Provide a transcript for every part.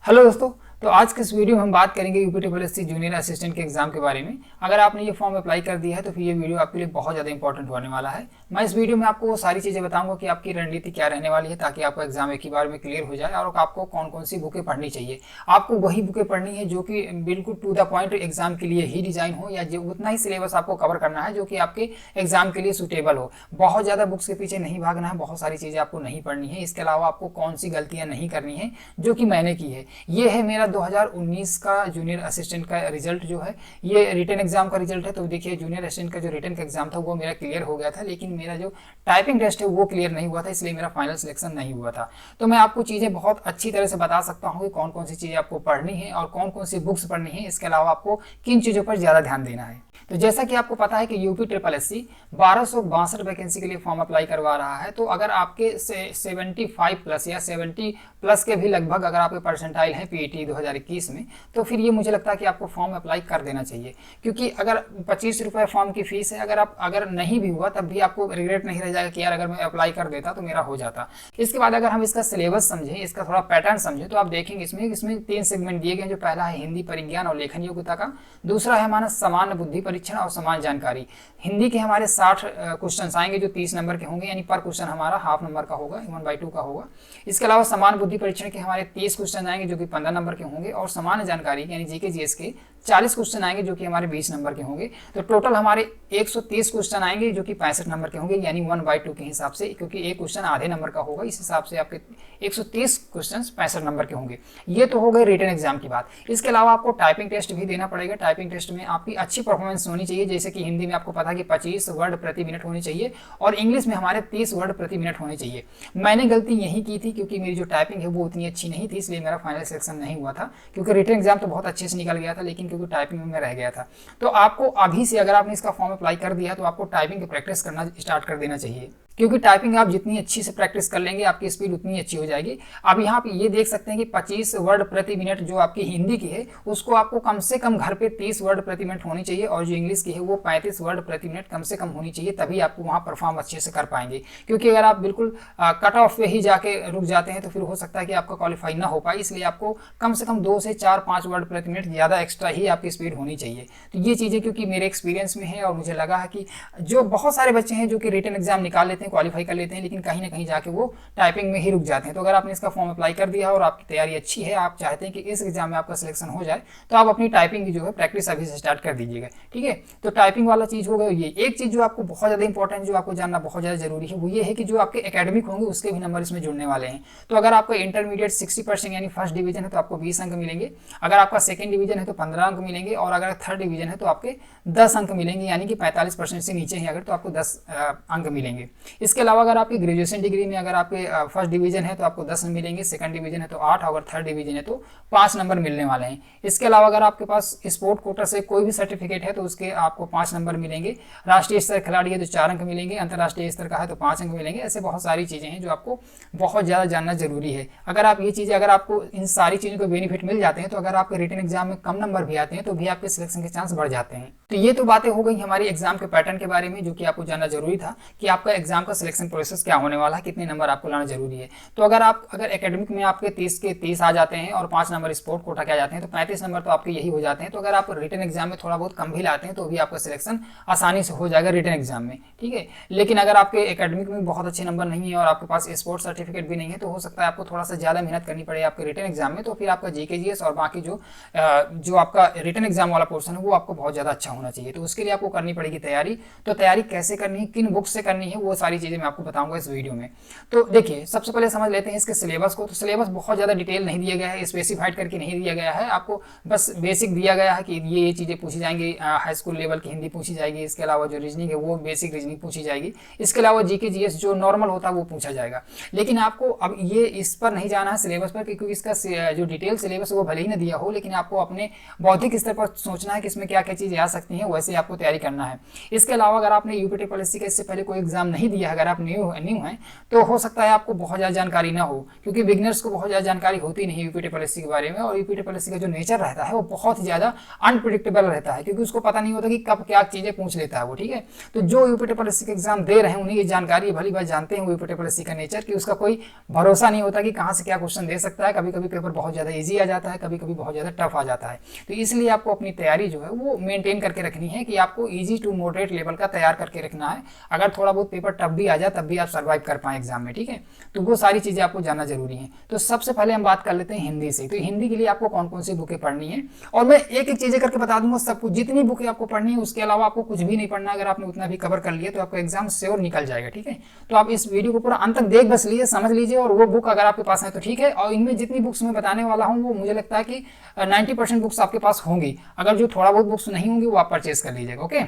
Hello दोस्तों। तो आज के इस वीडियो में हम बात करेंगे UP triple S C junior assistant के एग्जाम के बारे में। अगर आपने ये फॉर्म अप्लाई कर दिया है तो फिर ये वीडियो आपके लिए बहुत ज़्यादा इंपॉर्टेंट होने वाला है। मैं इस वीडियो में आपको वो सारी चीज़ें बताऊंगा कि आपकी रणनीति क्या रहने वाली है, ताकि आपका एग्जाम एक ही बार में क्लियर हो जाए और आपको कौन कौन सी बुकें पढ़नी चाहिए। आपको वही बुकें पढ़नी है जो कि बिल्कुल टू द पॉइंट एग्जाम के लिए ही डिजाइन हो, या जो उतना ही सिलेबस आपको कवर करना है जो कि आपके एग्जाम के लिए सूटेबल हो। बहुत ज़्यादा बुक्स के पीछे नहीं भागना है, बहुत सारी चीज़ें आपको नहीं पढ़नी है। इसके अलावा आपको कौन सी गलतियाँ नहीं करनी है जो कि मैंने की है। ये है मेरा 2019 का जूनियर असिस्टेंट का रिजल्ट जो है, ये रिटन एग्जाम का रिजल्ट है। तो देखिए, जूनियर असिस्टेंट का जो रिटन का एग्जाम था वो मेरा क्लियर हो गया था, लेकिन मेरा जो टाइपिंग टेस्ट है वो क्लियर नहीं हुआ था, इसलिए मेरा फाइनल सिलेक्शन नहीं हुआ था। तो मैं आपको चीज़ें बहुत अच्छी तरह से बता सकता हूँ कि कौन कौन सी चीज़ें आपको पढ़नी है और कौन कौन सी बुक्स पढ़नी है। इसके अलावा आपको किन चीज़ों पर ज़्यादा ध्यान देना है। तो जैसा कि आपको पता है कि UP triple S C 1262 vacancy के लिए फॉर्म अप्लाई करवा रहा है। तो अगर आपके 75 प्लस या 70 प्लस के भी लगभग अगर आपके परसेंटाइल है पीईटी 2021 में, तो फिर ये मुझे लगता है कि आपको फॉर्म अप्लाई कर देना चाहिए। क्योंकि अगर 25 रुपये फॉर्म की फीस है, अगर नहीं भी हुआ तब भी आपको रिग्रेट नहीं रह जाएगा कि यार अगर मैं अप्लाई कर देता तो मेरा हो जाता। इसके बाद अगर हम इसका सिलेबस समझें, इसका थोड़ा पैटर्न समझें, तो आप देखेंगे इसमें 3 सेगमेंट दिए गए। जो पहला है हिंदी परिज्ञान और लेखन योग्यता का, दूसरा है हमारा सामान्य बुद्धि परीक्षण और समान जानकारी। हिंदी के हमारे 60 क्वेश्चन आएंगे जो 30 नंबर के होंगे, यानी पर क्वेश्चन हमारा हाफ नंबर का होगा, 1/2 का होगा। इसके अलावा समान बुद्धि परीक्षण के हमारे 30 क्वेश्चन आएंगे जो कि 15 नंबर के होंगे, और सामान्य जानकारी यानी जीके जीएस के 40 क्वेश्चन आएंगे जो कि हमारे 20 नंबर के होंगे। तो टोटल हमारे 130 क्वेश्चन आएंगे जो कि 65 नंबर के होंगे, यानी 1/2 के हिसाब से, क्योंकि एक क्वेश्चन आधे नंबर का होगा, इस हिसाब से आपके 130 क्वेश्चन 65 नंबर के होंगे। ये तो हो गए रिटन एग्जाम की बात। इसके अलावा आपको टाइपिंग टेस्ट भी देना पड़ेगा। टाइपिंग टेस्ट में आपकी अच्छी परफॉर्मेंस होनी चाहिए। जैसे कि हिंदी में आपको पता है कि 25 वर्ड प्रति मिनट होने चाहिए, और इंग्लिश में हमारे 30 वर्ड प्रति मिनट होने चाहिए। मैंने गलती यही की थी, क्योंकि मेरी जो टाइपिंग है वो उतनी अच्छी नहीं थी, इसलिए मेरा फाइनल सिलेक्शन नहीं हुआ था। क्योंकि रिटन एग्जाम तो बहुत अच्छे से निकल गया था, लेकिन क्योंकि टाइपिंग में मैं रह गया था। तो आपको अभी से, अगर आपने इसका फॉर्म अप्लाई कर दिया, तो आपको टाइपिंग की प्रैक्टिस करना स्टार्ट कर देना चाहिए। क्योंकि टाइपिंग आप जितनी अच्छी से प्रैक्टिस कर लेंगे, आपकी स्पीड उतनी अच्छी हो जाएगी। अब यहाँ पे ये देख सकते हैं कि 25 वर्ड प्रति मिनट जो आपकी हिंदी की है, उसको आपको कम से कम घर पे 30 वर्ड प्रति मिनट होनी चाहिए, और जो इंग्लिश की है वो 35 वर्ड प्रति मिनट कम से कम होनी चाहिए, तभी आपको वहाँ परफॉर्म अच्छे से कर पाएंगे। क्योंकि अगर आप बिल्कुल कट ऑफ पे ही जाके रुक जाते हैं तो फिर हो सकता है कि आपका क्वालिफाई ना हो पाए। इसलिए आपको कम से कम 2 से 4-5 वर्ड प्रति मिनट ज़्यादा एक्स्ट्रा ही आपकी स्पीड होनी चाहिए। तो ये चीज़ें क्योंकि मेरे एक्सपीरियंस में है, और मुझे लगा है कि जो बहुत सारे बच्चे हैं जो कि रिटन एग्जाम निकाल लेते हैं, क्वालिफाई कर लेते हैं, लेकिन कहीं ना कहीं जाके वो टाइपिंग में ही रुक जाते हैं। तो अगर आपने इसका फॉर्म अप्लाई कर दिया और आपकी तैयारी अच्छी है, आप चाहते हैं कि इस एग्जाम में आपका सिलेक्शन हो जाए, तो आप अपनी टाइपिंग की जो है प्रैक्टिस अभी से स्टार्ट कर दीजिएगा। ठीक है, तो टाइपिंग वाला चीज़ होगा। ये एक चीज़ जो आपको बहुत ज़्यादा इंपॉर्टेंट, जो आपको जानना बहुत ज़्यादा जरूरी है, वो ये है कि जो आपके एकेडमिक होंगे उसके भी नंबर इसमें जुड़ने वाले हैं। तो अगर आपका इंटरमीडिएट 60% यानी फर्स्ट डिवीजन है तो आपको 20 अंक मिलेंगे। अगर आपका सेकंड डिवीजन है तो 15 अंक मिलेंगे, और अगर थर्ड डिवीजन है तो आपके 10 अंक मिलेंगे, यानी कि 45% से नीचे हैं अगर, तो आपको 10 अंक मिलेंगे। इसके अलावा अगर आपकी ग्रेजुएशन डिग्री में अगर आपके फर्स्ट डिवीजन है तो आपको 10 मिलेंगे, सेकंड डिवीजन है तो 8, अगर थर्ड डिवीजन है तो 5 नंबर मिलने वाले हैं। इसके अलावा अगर आपके पास स्पोर्ट कोटा से कोई भी सर्टिफिकेट है तो उसके आपको 5 नंबर मिलेंगे। राष्ट्रीय स्तर खिलाड़ी है तो 4 अंक मिलेंगे, अंतर्राष्ट्रीय स्तर का है तो 5 अंक मिलेंगे। ऐसे बहुत सारी चीज़ें हैं जो आपको बहुत ज़्यादा जानना जरूरी है। अगर आप ये चीज़ें, अगर आपको इन सारी चीज़ों को बेनिफिट मिल जाते हैं, तो अगर आपके रिटन एग्जाम में कम नंबर भी आते हैं तो भी आपके सिलेक्शन के चांस बढ़ जाते हैं। तो ये तो बातें हो गई हमारी एग्जाम के पैटर्न के बारे में, जो कि आपको जानना जरूरी था कि आपका एग्जाम का सिलेक्शन प्रोसेस क्या होने वाला है, कितने नंबर आपको लाना जरूरी है। तो अगर एकेडमिक में आपके 30 के 30 आ जाते हैं और 5 नंबर स्पोर्ट कोटा के आ जाते हैं, तो 35 नंबर तो आपके यही हो जाते हैं। तो अगर आप रिटन एग्जाम में थोड़ा बहुत कम भी लाते हैं तो भी आपका सिलेक्शन आसानी से हो जाएगा रिटन एग्जाम में। ठीक है, लेकिन अगर आपके एकेडमिक में बहुत अच्छे नंबर नहीं है और आपके पास स्पोर्ट सर्टिफिकेट भी नहीं है, तो हो सकता है आपको थोड़ा सा ज़्यादा मेहनत करनी पड़े आपके रिटन एग्जाम में। तो फिर आपका जीके जीएस और बाकी जो आपका रिटन एग्जाम वाला पोर्शन है वो आपको बहुत ज़्यादा अच्छा होना चाहिए। तो उसके लिए आपको करनी पड़ेगी तैयारी। तो तैयारी कैसे करनी है, किन बुक से करनी है, वो सारी चीज़ें मैं आपको बताऊंगा इस वीडियो में। तो देखिए, सबसे पहले समझ लेते हैं इसके सिलेबस को। तो सिलेबस बहुत ज़्यादा डिटेल नहीं दिया गया है, स्पेसिफाइड करके नहीं दिया गया है। आपको बस बेसिक दिया गया है कि ये चीज़ें पूछी जाएंगी। हाई स्कूल लेवल की हिंदी पूछी जाएगी। इसके अलावा जो रीजनिंग है वो बेसिक रीजनिंग पूछी जाएगी। इसके अलावा जीके जीएस जो नॉर्मल होता है वो पूछा जाएगा। लेकिन आपको अब ये इस पर नहीं जाना है सिलेबस पर, क्योंकि इसका जो डिटेल सिलेबस वो भले ही ना दिया हो, लेकिन आपको अपने बौद्धिक स्तर पर सोचना है कि इसमें क्या क्या चीज़ें आ सकती हैं, वैसे आपको तैयारी करना है। इसके अलावा अगर आपने यूपी ट्रिपल एस सी का इससे पहले कोई एग्जाम नहीं दिया है, अगर आप न्यू हैं तो हो सकता है आपको बहुत ज़्यादा जानकारी ना हो, क्योंकि बिगनर्स को बहुत ज़्यादा जानकारी होती नहीं यूपी ट्रिपल एससी के बारे में। और यूपी ट्रिपल एससी का जो नेचर रहता है वो बहुत ज़्यादा अनप्रिडिक्टेबल रहता है, क्योंकि उसको पता नहीं होता कि कब क्या चीज़ें पूछ लेता है वो, ठीक है। तो जो यूपी ट्रिपल एससी का एग्जाम दे रहे हैं उन्हीं की जानकारी भली बात जानते हैं यूपी ट्रिपल एससी का नेचर, कि उसका कोई भरोसा नहीं होता कि कहाँ से क्या क्वेश्चन दे सकता है। कभी कभी पेपर बहुत ज़्यादा ईजी आ जाता है, कभी कभी बहुत ज़्यादा टफ आ जाता है। तो इसलिए आपको अपनी तैयारी जो है वो मेंटेन करके रखनी है कि आपको ईजी टू मॉडरेट लेवल का तैयार करके रखना है। अगर थोड़ा बहुत पेपर टफ भी आ जाए तब भी आप सर्वाइव कर पाएं एग्जाम में, ठीक है। तो वो सारी चीज़ें आपको जानना जरूरी है। तो सबसे पहले हम बात कर लेते हैं हिंदी से। तो हिंदी के लिए आपको कौन कौन सी बुकें पढ़नी है, और मैं एक एक चीज़ें करके बता दूंगा सब कुछ। जितनी बुकें आपको पढ़नी है उसके अलावा आपको कुछ भी नहीं पढ़ना। अगर आपने उतना भी कवर कर लिया तो आपका एग्जाम श्योर निकल जाएगा, ठीक है। तो आप इस वीडियो को पूरा अंत तक देख बस लीजिए, समझ लीजिए, और वो बुक अगर आपके पास है तो ठीक है। और इनमें जितनी बुक्स मैं बताने वाला हूँ वो मुझे लगता है कि 90% बुक्स आपके पास होंगी। अगर जो थोड़ा बहुत बुक्स नहीं होंगी वो आप परचेज कर लीजिएगा, ओके।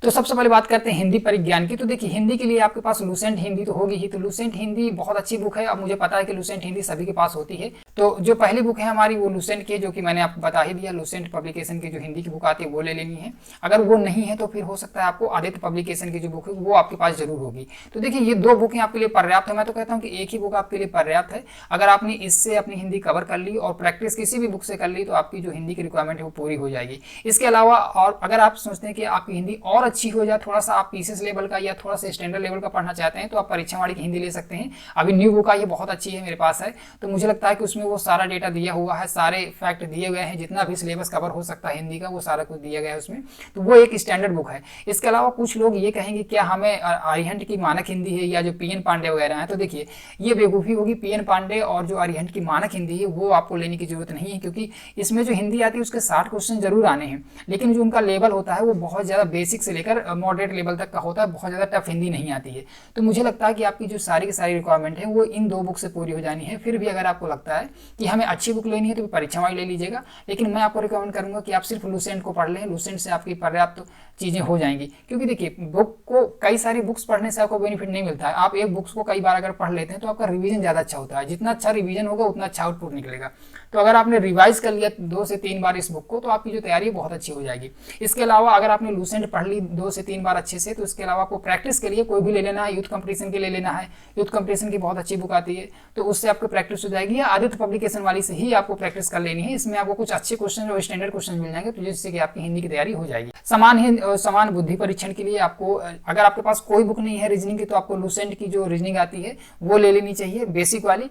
तो सबसे पहले बात करते हैं हिंदी परिज्ञान की। तो देखिए हिंदी के लिए आपके पास लूसेंट हिंदी तो होगी ही। तो लूसेंट हिंदी बहुत अच्छी बुक है। अब मुझे पता है कि लूसेंट हिंदी सभी के पास होती है। तो जो पहली बुक है हमारी वो लूसेंट की है, जो कि मैंने आपको बता ही दिया। लूसेंट पब्लिकेशन की जो हिंदी की बुक आती है वो ले लेनी है। अगर वो नहीं है तो फिर हो सकता है आपको आदित्य पब्लिकेशन की जो बुक है वो आपके पास जरूर होगी। तो देखिए ये दो बुकें आपके लिए पर्याप्त है। मैं तो कहता हूँ कि एक ही बुक आपके लिए पर्याप्त है। अगर आपने इससे अपनी हिंदी कवर कर ली और प्रैक्टिस किसी भी बुक से कर ली तो आपकी जो हिंदी की रिक्वायरमेंट है वो पूरी हो जाएगी। इसके अलावा और अगर आप सोचते हैं कि आपकी हिंदी और अच्छी हो जाए, थोड़ा सा आप पीसीएस लेवल का या थोड़ा सा स्टैंडर्ड लेवल का पढ़ना चाहते हैं, तो आप परीक्षा वाली की हिंदी ले सकते हैं। अभी न्यू बुक आई है, बहुत अच्छी है, मेरे पास है। तो मुझे लगता है कि उसमें वो सारा डेटा दिया हुआ है, सारे फैक्ट दिए गए हैं, जितना भी सिलेबस कवर हो सकता है हिंदी का वो सारा कुछ दिया गया है उसमें। तो वो एक स्टैंडर्ड बुक है। इसके अलावा कुछ लोग ये कहेंगे क्या हमें अरिहंत की मानक हिंदी है या जो पीएन पांडे वगैरह है, तो देखिए ये बेवकूफ़ी होगी। पीएन पांडे और जो अरिहंत की मानक हिंदी है वो आपको लेने की जरूरत नहीं है, क्योंकि इसमें जो हिंदी आती है उसके 60 क्वेश्चन जरूर आने हैं, लेकिन जो उनका लेवल होता है वो बहुत ज़्यादा बेसिक से लेकर मॉडरेट लेवल तक का होता है, बहुत ज़्यादा टफ हिंदी नहीं आती है। तो मुझे लगता है कि आपकी जो सारी की सारी रिक्वायरमेंट है वो इन दो बुक से पूरी हो जानी है। फिर भी अगर आपको लगता है कि हमें अच्छी बुक लेनी है तो परीक्षा वाली ले लीजिएगा, लेकिन मैं आपको रिकमेंड करूंगा कि आप सिर्फ लूसेंट को पढ़ लें। लूसेंट से आपकी पर्याप्त चीज़ें हो जाएंगी, क्योंकि देखिए बुक को कई सारी बुक्स पढ़ने से आपको बेनिफिट नहीं मिलता है। आप एक बुक्स को कई बार अगर पढ़ लेते हैं तो आपका रिवीजन ज़्यादा अच्छा होता है। जितना अच्छा रिवीजन होगा उतना अच्छा आउटपुट निकलेगा। तो अगर आपने रिवाइज कर लिया 2 से 3 बार इस बुक को तो आपकी जो तैयारी है बहुत अच्छी हो जाएगी। इसके अलावा अगर आपने लूसेंट पढ़ ली 2 से 3 बार अच्छे से, तो इसके अलावा आपको प्रैक्टिस के लिए कोई भी ले लेना है। यूथ कंपटीशन के ले लेना है, यूथ कंपटीशन की बहुत अच्छी बुक आती है, तो उससे आपको प्रैक्टिस हो जाएगी। या आदित्य पब्लिकेशन वाली से ही आपको प्रैक्टिस कर लेनी है। इसमें आपको कुछ अच्छे क्वेश्चन और स्टैंडर्ड क्वेश्चन मिल जाएंगे, तो जिससे कि आपकी हिंदी की तैयारी हो जाएगी। समान बुद्धि परीक्षण के लिए आपको, अगर आपके पास कोई बुक नहीं है रीजनिंग की, तो आपको लूसेंट की जो रीजनिंग आती है वो ले लेनी चाहिए, बेसिक वाली।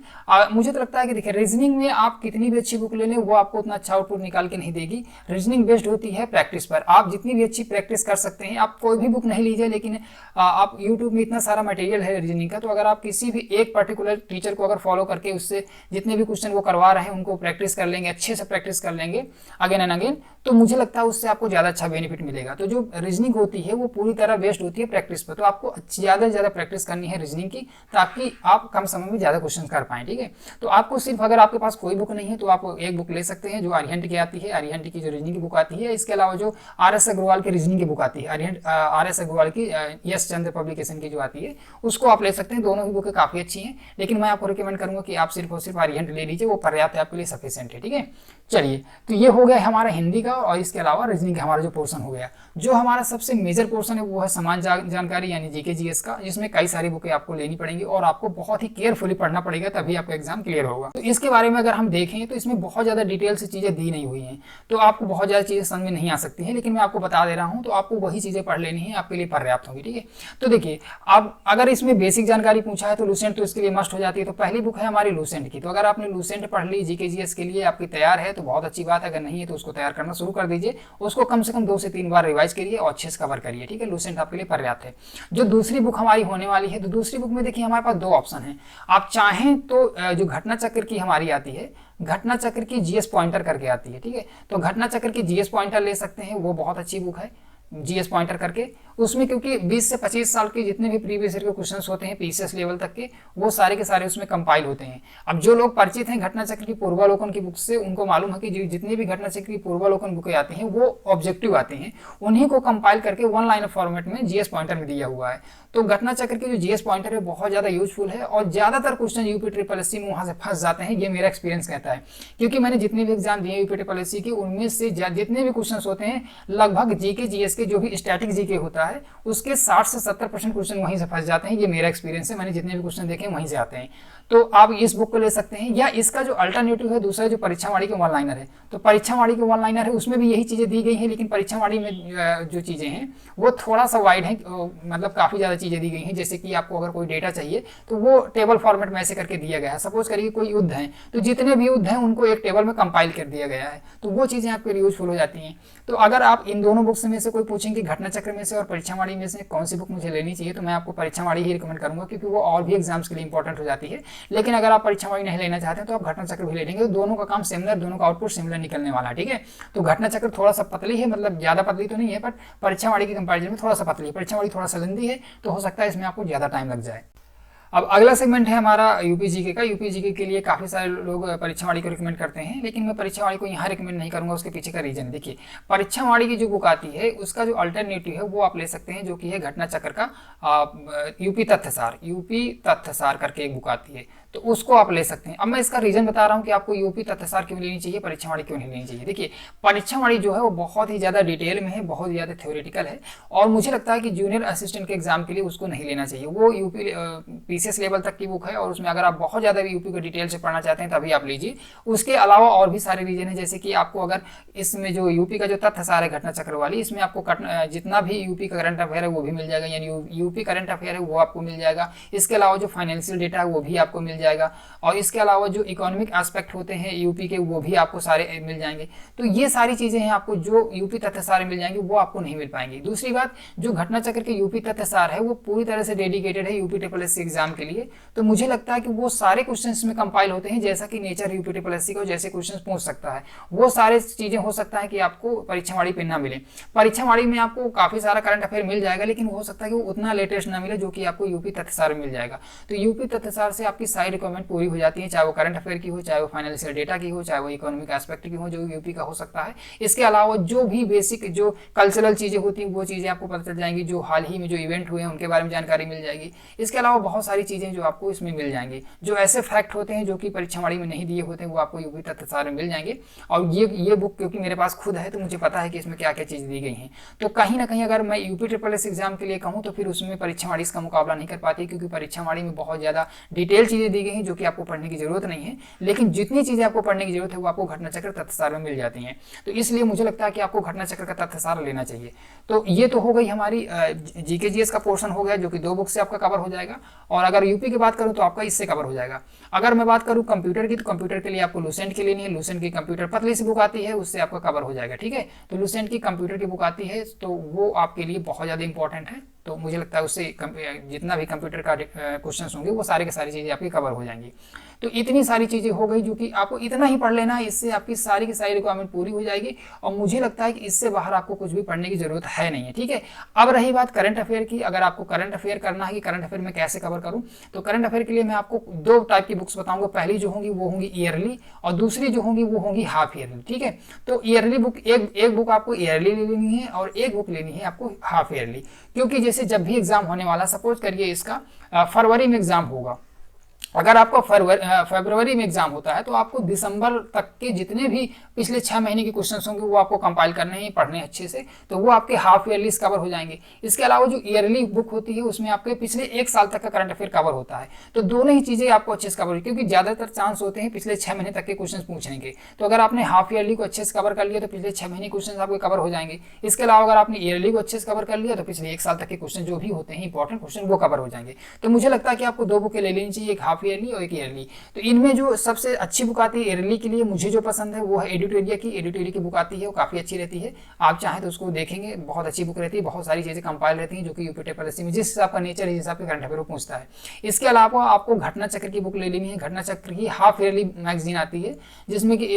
मुझे तो लगता है कि देखिए रीजनिंग में आप कितनी भी अच्छी बुक ले लें वो आपको उतना अच्छा आउटपुट निकाल के नहीं देगी। रीजनिंग बेस्ड होती है प्रैक्टिस पर। आप जितनी भी अच्छी प्रैक्टिस कर सकते हैं, आप कोई भी बुक नहीं लीजिए, लेकिन आप यूट्यूब में इतना सारा मटेरियल है रीजनिंग का, तो अगर आप किसी भी एक पर्टिकुलर टीचर को अगर फॉलो करके उससे जितने भी क्वेश्चन वो करवा रहे हैं उनको प्रैक्टिस कर लेंगे, अच्छे से प्रैक्टिस कर लेंगे अगेन एंड अगेन, तो मुझे लगता है उससे आपको ज़्यादा अच्छा बेनिफिट मिलेगा। तो जो रीजनिंग होती है वो पूरी तरह बेस्ड होती है प्रैक्टिस पर। तो आपको ज़्यादा से ज़्यादा प्रैक्टिस करनी है रीजनिंग की, ताकि आप कम समय में ज़्यादा क्वेश्चन कर पाएँ, ठीक है। तो आपको सिर्फ, अगर आपके पास कोई बुक नहीं है तो आप एक बुक ले सकते हैं जो अरिहंत की आती है, अरिहंत की जो रीजनिंग की बुक आती है। इसके अलावा जो RS अग्रवाल की रीजनिंग की बुक आती है, RS अग्रवाल की यश चंद्र पब्लिकेशन की जो आती है उसको आप ले सकते हैं। दोनों ही बुकें काफ़ी अच्छी हैं, लेकिन मैं आपको रिकमेंड करूंगा कि आप सिर्फ और सिर्फ अरिहंत ले लीजिए, वो पर्याप्त है आपके लिए, सफिशिएंट है, ठीक है। चलिए, तो ये हो गया हमारा हिंदी का, और इसके अलावा रीजनिंग का हमारा जो पोर्शन हो गया। जो हमारा सबसे मेजर पोर्शन है वो है समान जानकारी यानी जीके जीएस का, जिसमें कई सारी बुकें आपको लेनी पड़ेंगी और आपको बहुत ही केयरफुली पढ़ना पड़ेगा, तभी आपका एग्जाम क्लियर होगा। तो इसके बारे में अगर हम देखें तो इसमें बहुत ज़्यादा डिटेल से चीज़ें दी नहीं हुई हैं, तो आपको बहुत ज़्यादा चीज़ें समझ में नहीं आ सकती हैं, लेकिन मैं आपको बता दे रहा हूँ, तो आपको वही चीज़ें पढ़ लेनी है, आपके लिए पर्याप्त होगी, ठीक है। तो देखिए, अब अगर इसमें बेसिक जानकारी पूछा है तो लूसेंट तो इसके लिए मस्ट हो जाती है। तो पहली बुक है हमारी लूसेंट की। तो अगर आपने लूसेंट पढ़ ली जीके जीएस के लिए, आपकी तैयार है तो बहुत अच्छी बात है, अगर नहीं है तो उसको तैयार करना शुरू कर दीजिए। उसको कम से कम 2 से 3 बार रिवाइज करिए और अच्छे से कवर करिए, ठीक है। लूसेंट आपके लिए पर्याप्त है। जो दूसरी बुक हमारी होने वाली है, तो दूसरी बुक में देखिए हमारे पास 2 ऑप्शन है। आप चाहें तो जो घटना चक्र की हमारी आती है, घटना चक्र की जीएस पॉइंटर करके आती है, ठीक है। तो घटना चक्र की जीएस पॉइंटर ले सकते हैं, वो बहुत अच्छी बुक है जीएस पॉइंटर करके। उसमें क्योंकि 20 से 25 साल के जितने भी प्रीवियस ईयर के क्वेश्चंस होते हैं पीसीएस लेवल तक के, वो सारे के सारे उसमें कंपाइल होते हैं। अब जो लोग परिचित हैं घटना चक्र की पूर्वालोकन की बुक से, उनको मालूम है कि जितनी भी घटना चक्र की पूर्वालोकन बुकें आती हैं वो ऑब्जेक्टिव आती हैं, उन्हीं को कंपाइल करके 1 लाइन फॉर्मेट में जीएस पॉइंटर में दिया हुआ है। तो घटना चक्र की जो जीएस पॉइंटर है बहुत ज़्यादा यूजफुल है, और ज़्यादातर क्वेश्चन यूपी ट्रिपल एससी में वहाँ से फंस जाते हैं, ये मेरा एक्सपीरियंस कहता है। क्योंकि मैंने जितने भी एग्जाम दिए यूपी ट्रिपल एससी के, उनमें से जितने भी क्वेश्चन होते हैं लगभग जीके जीएस के के जो भी स्टैटिक जीके होता है उसके 60 से 70% क्वेश्चन वहीं से फंस जाते हैं। ये मेरा एक्सपीरियंस है, मैंने जितने भी क्वेश्चन देखे हैं वहीं से आते हैं। तो आप इस बुक को ले सकते हैं, या इसका जो अल्टरनेटिव है दूसरा जो परीक्षावाड़ी के वन लाइनर है, तो परीक्षावाड़ी के वन लाइनर है उसमें भी यही चीज़ें दी गई हैं, लेकिन परीक्षावाड़ी में जो चीज़ें हैं वो थोड़ा सा वाइड है, मतलब काफ़ी ज़्यादा चीज़ें दी गई हैं। जैसे कि आपको अगर कोई डेटा चाहिए तो वो टेबल फॉर्मेट में ऐसे करके दिया गया है। सपोज करिए कोई युद्ध है तो जितने भी युद्ध हैं उनको एक टेबल में कंपाइल कर दिया गया है, तो वो चीज़ें आपके लिए यूजफुल हो जाती हैं। तो अगर आप इन दोनों बुक्स में से कोई पूछेंगे घटना चक्र में से और परीक्षावाड़ी में से कौन सी बुक मुझे लेनी चाहिए, तो मैं आपको परीक्षावाड़ी ही रिकमेंड करूंगा, क्योंकि वो और भी एग्जाम्स के लिए इंपॉर्टेंट हो जाती है। लेकिन अगर आप परीक्षावाड़ी नहीं लेना चाहते हैं तो आप घटना चक्र भी ले लेंगे, तो दोनों का काम सिमिलर, दोनों का आउटपुट सिमिलर निकलने वाला है। ठीक है, तो घटना चक्र थोड़ा सा पतली है, मतलब ज़्यादा पतली तो नहीं है, बट परीक्षावाड़ी की कंपैरिजन में थोड़ा सा पतली है। परीक्षावाड़ी थोड़ा सा लंबी है, तो हो सकता है इसमें आपको ज़्यादा टाइम लग जाए। अब अगला सेगमेंट है हमारा यूपी जीके का। यूपी जीके के लिए काफ़ी सारे लोग परीक्षावाड़ी को रिकमेंड करते हैं, लेकिन मैं परीक्षावाड़ी को यहाँ रिकमेंड नहीं करूँगा। उसके पीछे का रीजन देखिए, परीक्षावाड़ी की जो बुक आती है उसका जो अल्टरनेटिव है वो आप ले सकते हैं, जो कि है घटना चक्र का यूपी तथ्यसार। यूपी तथ्यसार करके एक बुक आती है, तो उसको आप ले सकते हैं। अब मैं इसका रीजन बता रहा हूँ कि आपको यूपी तथ्यसार क्यों लेनी चाहिए, परीक्षावाड़ी क्यों नहीं लेनी चाहिए। देखिए, परीक्षावाड़ी जो है वो बहुत ही ज़्यादा डिटेल में है, बहुत ही ज़्यादा थ्योरेटिकल है, और मुझे लगता है कि जूनियर असिस्टेंट के एग्जाम के लिए उसको नहीं लेना चाहिए। वो यूपी पीसीएस लेवल तक की बुक है, और उसमें अगर आप बहुत ज़्यादा यूपी को डिटेल से पढ़ना चाहते हैं तभी आप लीजिए। उसके अलावा और भी सारे रीजन है, जैसे कि आपको अगर इसमें जो यूपी का जो तथ्यसार है घटना चक्र वाली, इसमें आपको जितना भी यूपी का करंट अफेयर है वो भी मिल जाएगा, यानी यूपी करंट अफेयर है वो आपको मिल जाएगा। इसके अलावा जो फाइनेंशियल डेटा है वो भी आपको मिल जाएगा, और इसके अलावा जो इकोनॉमिक एस्पेक्ट होते हैं यूपी के वो भी आपको सारे मिल जाएंगे। तो ये सारी चीज़ें हैं आपको जो यूपी तथ्यसार मिल जाएंगी, वो आपको नहीं मिल पाएंगी। दूसरी बात, जो घटना चक्र के यूपी तथ्यसार है वो पूरी तरह से डेडिकेटेड है यूपी SSC एग्जाम के लिए, तो मुझे लगता है कि वो सारे क्वेश्चंस में कंपाइल होते हैं, जैसा कि नेचर यूपी SSC को जैसे क्वेश्चंस पूछ सकता है, वो सारे चीज़ें हो सकता है कि आपको परीक्षावाड़ी पे ना मिले। परीक्षावाड़ी में आपको काफ़ी सारा करंट अफेयर मिल जाएगा, लेकिन हो सकता है कि वो उतना लेटेस्ट ना मिले जो कि आपको यूपी तथ्यसार में मिल जाएगा। तो यूपी तथ्यसार से आपकी सारी रिक्वायरमेंट पूरी हो जाती है, चाहे वो करंट अफेयर की हो, चाहे वो फाइनेंशियल डेटा की हो, चाहे वो इकोनॉमिक एस्पेक्ट की हो, जो यूपी का हो सकता है। इसके अलावा जो भी बेसिक जो कल्चरल चीज़ें होती हैं वो चीज़ें आपको पता चल जाएंगी, जो हाल ही में जो इवेंट हुए हैं उनके बारे में जानकारी मिल जाएगी। इसके अलावा बहुत सारी चीज़ें जो आपको इसमें मिल जाएंगी, जो ऐसे फैक्ट होते हैं जो कि परीक्षावाड़ी में नहीं दिए होते हैं, वो आपको यूपी तथ्यसार में मिल जाएंगे। और ये बुक क्योंकि मेरे पास खुद है तो मुझे पता है कि इसमें क्या क्या चीज़ दी गई हैं। तो कहीं ना कहीं अगर मैं यूपी SSS एग्जाम के लिए कहूँ तो फिर उसमें परीक्षावाड़ी इसका मुकाबला नहीं कर पाती, क्योंकि परीक्षावाड़ी में बहुत ज़्यादा डिटेल चीज़ें दी गई हैं जो कि आपको पढ़ने की जरूरत नहीं है, लेकिन जितनी चीज़ें आपको पढ़ने की जरूरत है वो आपको घटना चक्र तथ्यसार में मिल जाती हैं। तो इसलिए मुझे लगता है कि आपको घटना चक्र का तथ्यसार लेना चाहिए। तो ये तो हो गई हमारी जीके जीएस का पोर्शन हो गया, जो कि 2 बुक से आपका कवर हो जाएगा। और अगर यूपी की बात करूँ तो आपका इससे कवर हो जाएगा। अगर मैं बात करूँ कंप्यूटर की, तो कंप्यूटर के लिए आपको लूसेंट की लेनी है। लूसेंट की कंप्यूटर पतली सी बुक आती है, उससे आपका कवर हो जाएगा। ठीक है, तो लूसेंट की कंप्यूटर की बुक आती है, तो वो आपके लिए बहुत ज़्यादा इंपॉर्टेंट है। तो मुझे लगता है उससे जितना भी कंप्यूटर का क्वेश्चंस होंगे वो सारे के सारी चीज़ें आपकी कवर हो जाएंगी। तो इतनी सारी चीज़ें हो गई जो कि आपको इतना ही पढ़ लेना है, इससे आपकी सारी की सारी रिक्वायरमेंट पूरी हो जाएगी। और मुझे लगता है कि इससे बाहर आपको कुछ भी पढ़ने की जरूरत है नहीं है। ठीक है, अब रही बात करंट अफेयर की। अगर आपको करंट अफेयर करना है कि करंट अफेयर में कैसे कवर करूँ, तो करंट अफेयर के लिए मैं आपको 2 टाइप की बुक्स बताऊंगा। पहली जो होंगी वो होंगी ईयरली, और दूसरी जो होंगी वो होंगी हाफ ईयरली। ठीक है, तो ईयरली बुक एक बुक आपको ईयरली ले लेनी है और एक बुक लेनी है आपको हाफ ईयरली, क्योंकि जैसे जब भी एग्जाम होने वाला, सपोज करिए इसका फरवरी में एग्जाम होगा, अगर आपका फरवरी में एग्जाम होता है तो आपको दिसंबर तक के जितने भी पिछले 6 महीने के क्वेश्चंस होंगे वो आपको कंपाइल करने हैं, पढ़ने अच्छे से, तो वो आपके हाफ ईयरली कवर हो जाएंगे। इसके अलावा जो ईयरली बुक होती है उसमें आपके पिछले 1 साल तक का करंट अफेयर कवर होता है। तो दोनों ही चीज़ें आपको अच्छे से कवर, क्योंकि ज़्यादातर चांस होते हैं पिछले 6 महीने तक के क्वेश्चन पूछने के। तो अगर आपने हाफ ईयरली को अच्छे से कवर कर लिया तो पिछले 6 महीने क्वेश्चन आपके कवर हो जाएंगे। इसके अलावा अगर आपने ईयरली को अच्छे से कवर कर लिया तो पिछले 1 साल तक के क्वेश्चन जो भी होते हैं इंपॉर्टेंट क्वेश्चन वो कवर हो जाएंगे। तो मुझे लगता है कि आपको 2 बुकें ले लेनी चाहिए, एक हाफ ईयरली और एक ईयरली। तो इनमें जो सबसे अच्छी बुक आती है ईयरली के लिए, मुझे जो पसंद है वो है एडिटोरिया की। एडिटोरिया की बुक आती है, वो काफ़ी अच्छी रहती है, आप चाहें तो उसको देखेंगे, बहुत अच्छी बुक रहती है, बहुत सारी चीज़ें कंपाइल रहती हैं जो कि यूपी SSC में जिस हिसाब का नेचर है, जिस हिसाब के करंट अफेयर पूछता है। इसके अलावा आपको घटना चक्र की बुक ले लेनी है। घटना चक्र की हाफ ईयरली मैगजीन आती है, जिसमें कि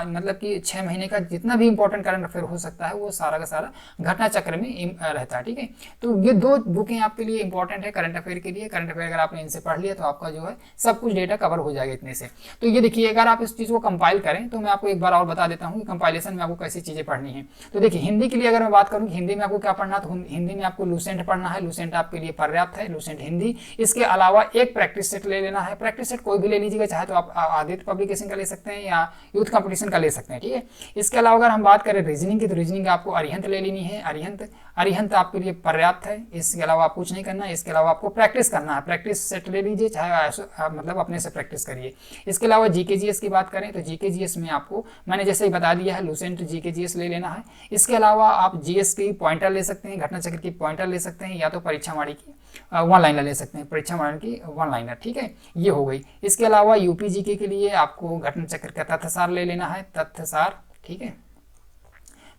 मतलब कि 6 महीने का जितना भी इंपॉर्टेंट करंट अफेयर हो सकता है वो सारा का सारा घटना चक्र में रहता है। ठीक है, तो ये 2 बुकें आपके लिए इंपॉर्टेंट है करंट अफेयर के लिए। करंट अफेयर अगर आपने इनसे पढ़ लिया तो आपका जो है सब कुछ डेटा कवर हो जाएगा इतने से। तो ये देखिए, अगर आप इस चीज़ को कंपाइल करें तो मैं आपको एक बार और बता देता हूँ कि कंपाइलेशन में आपको कैसी चीज़ें पढ़नी है। तो देखिए, हिंदी के लिए अगर मैं बात करूँ कि हिंदी में आपको क्या पढ़ना है, तो हिंदी में आपको लूसेंट पढ़ना है। लूसेंट आपके लिए पर्याप्त है, लूसेंट हिंदी। इसके अलावा एक प्रैक्टिस सेट ले लेना है। प्रैक्टिस सेट कोई भी ले लीजिएगा, चाहे तो आप आदित्य पब्लिकेशन का ले सकते हैं या यूथ कंपटीशन का ले सकते हैं। ठीक है, इसके अलावा अगर हम बात करें रीजनिंग की, तो रीजनिंग आपको अरिहंत ले लेनी है। अरिहंत अरिहंत आपके लिए पर्याप्त है। इसके अलावा आप कुछ नहीं करना है। इसके अलावा आपको प्रैक्टिस करना है, प्रैक्टिस सेट ले लीजिए, चाहे मतलब अपने से प्रैक्टिस करिए। इसके अलावा GK/GS की बात करें तो GK/GS में आपको मैंने जैसे ही बता दिया है, लूसेंट GK/GS ले लेना है। इसके अलावा आप GS की पॉइंटर ले सकते हैं, घटना चक्र की पॉइंटर ले सकते हैं, या तो परीक्षा वाणी की वन लाइनर ले सकते हैं, परीक्षा वाणी की वन लाइनर, ठीक है, ये हो गई। इसके अलावा UP GK के लिए आपको घटना चक्र का तथ्यसार ले लेना है, तथ्यसार, ठीक है,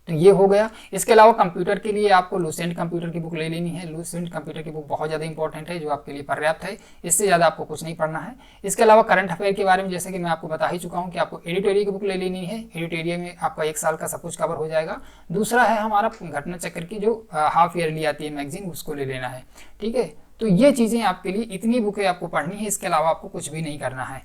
तो ये हो गया। इसके अलावा कंप्यूटर के लिए आपको लूसेंट कंप्यूटर की बुक ले लेनी है। लूसेंट कंप्यूटर की बुक बहुत ज़्यादा इंपॉर्टेंट है, जो आपके लिए पर्याप्त है, इससे ज़्यादा आपको कुछ नहीं पढ़ना है। इसके अलावा करंट अफेयर के बारे में जैसे कि मैं आपको बता ही चुका हूँ कि आपको एडिटोरियल की बुक ले लेनी है। एडिटोरियल में आपका 1 साल का सब कुछ कवर हो जाएगा। दूसरा है हमारा घटना चक्र की जो हाफ ईयरली आती है मैगजीन, उसको ले लेना है, ठीक है। तो ये चीज़ें आपके लिए, इतनी बुकें आपको पढ़नी है, इसके अलावा आपको कुछ भी नहीं करना है।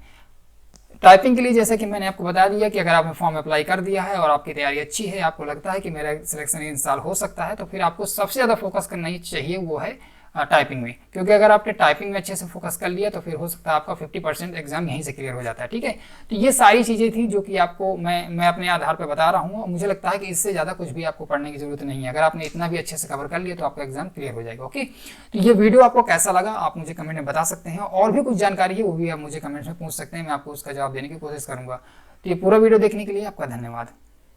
टाइपिंग के लिए जैसे कि मैंने आपको बता दिया कि अगर आपने फॉर्म अप्लाई कर दिया है और आपकी तैयारी अच्छी है, आपको लगता है कि मेरा सिलेक्शन इन साल हो सकता है, तो फिर आपको सबसे ज़्यादा फोकस करना ही चाहिए वो है टाइपिंग में, क्योंकि अगर आपने टाइपिंग में अच्छे से फोकस कर लिया तो फिर हो सकता है आपका 50% एग्जाम यहीं से क्लियर हो जाता है, ठीक है। तो ये सारी चीज़ें थी जो कि आपको मैं अपने आधार पर बता रहा हूँ। मुझे लगता है कि इससे ज़्यादा कुछ भी आपको पढ़ने की जरूरत नहीं है। अगर आपने इतना भी अच्छे से कवर कर लिया तो आपका एग्जाम क्लियर हो जाएगा। ओके, तो ये वीडियो आपको कैसा लगा आप मुझे कमेंट में बता सकते हैं। और भी कुछ जानकारी है वो भी आप मुझे कमेंट्स में पूछ सकते हैं, मैं आपको उसका जवाब देने की कोशिश करूँगा। तो ये पूरा वीडियो देखने के लिए आपका धन्यवाद।